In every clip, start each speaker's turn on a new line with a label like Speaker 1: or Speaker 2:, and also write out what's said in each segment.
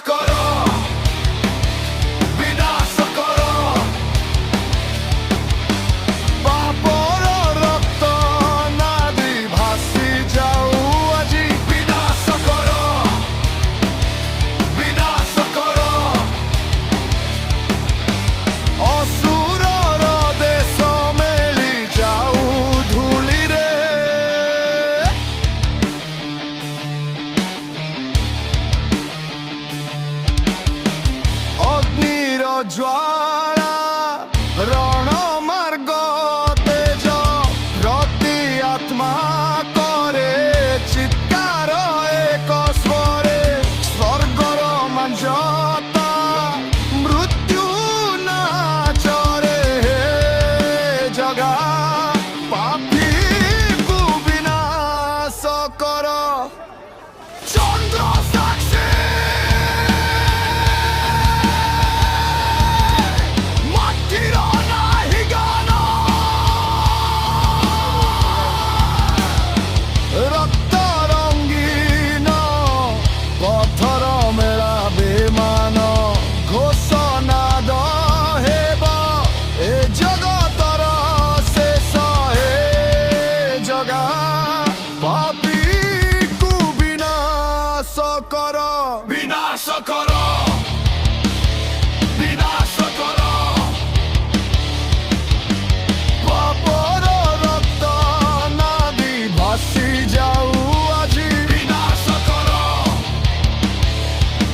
Speaker 1: କର ବିନାଶ କର ପାପର ରକ୍ତ ନଦୀ ଭାସି ଯାଉ ଆଜି ବିନାଶ କର ଅସୁରର ଦେଶ ମେଳି ଯାଉ ଧୂଳିରେ ଅଗ୍ନିର ଜ୍ୱାଳା ରଣମାର୍ଗ ତେଜ ପ୍ରତି ଆତ୍ମା କରେ ଚିତ୍କାର ଏକ ସ୍ୱରେ ସ୍ୱର୍ଗର ମାଞ୍ଜତା ମୃତ୍ୟୁ ନାଚରେ ହେ ଜଗା ପାପୀକୁ ବିନାଶ କର ଚନ୍ଦ୍ର ସାକ୍ଷୀ ମାଟିର ନାହିଁ ଜ୍ଞାନ ରକ୍ତ ରଙ୍ଗୀନ ପଥର ମେଳା ବେମାନ ଘୋଷନାଦ ହେବ ଏ ଜଗତର ଶେଷ ହେ ଜଗା ପାପୀକୁ ବିନାଶ କର ବିନାଶ କର ବିନାଶ କର ପାପର ରକ୍ତ ନଦୀ ଭାସି ଯାଉ ଆଜି ବିନାଶ କର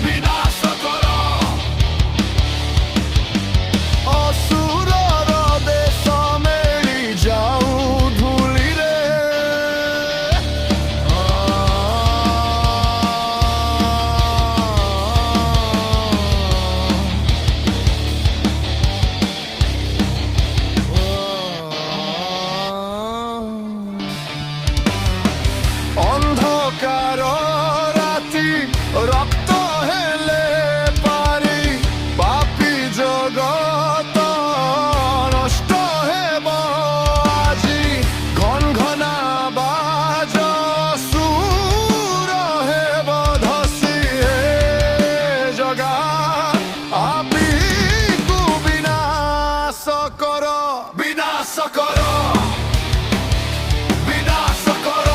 Speaker 1: ବିନାଶ କର ଅସୁରର ଦେଶ ମେଳି ଯାଉ ଧୂଳିରେ ଅନ୍ଧକାର ରାତି ରକ୍ତ ହେଲେ ପାରି ପାପୀ ଜଗତ ନଷ୍ଟ ହେବ ଆଜି ଘନଘନା ବାଜ ସୁର ହେବ ଧସି ହେ ଜଗା ପାପୀକୁ ବିନାଶ କର ବିନାଶ କର ବିନାଶ କର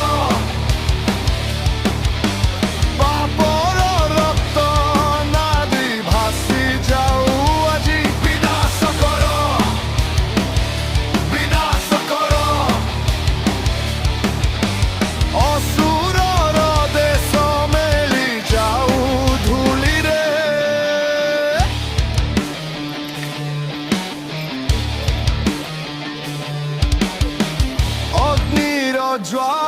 Speaker 1: ପାପର ରକ୍ତ ନଦୀ ଭାସି ଯାଉ ଆଜି ବିନାଶ କର ବିନାଶ କର ଅସୁରର ଦେଶ ମେଳି ଯାଉ ଧୂଳିରେ ଅଗ୍ନିର ଜ୍ୱାଳା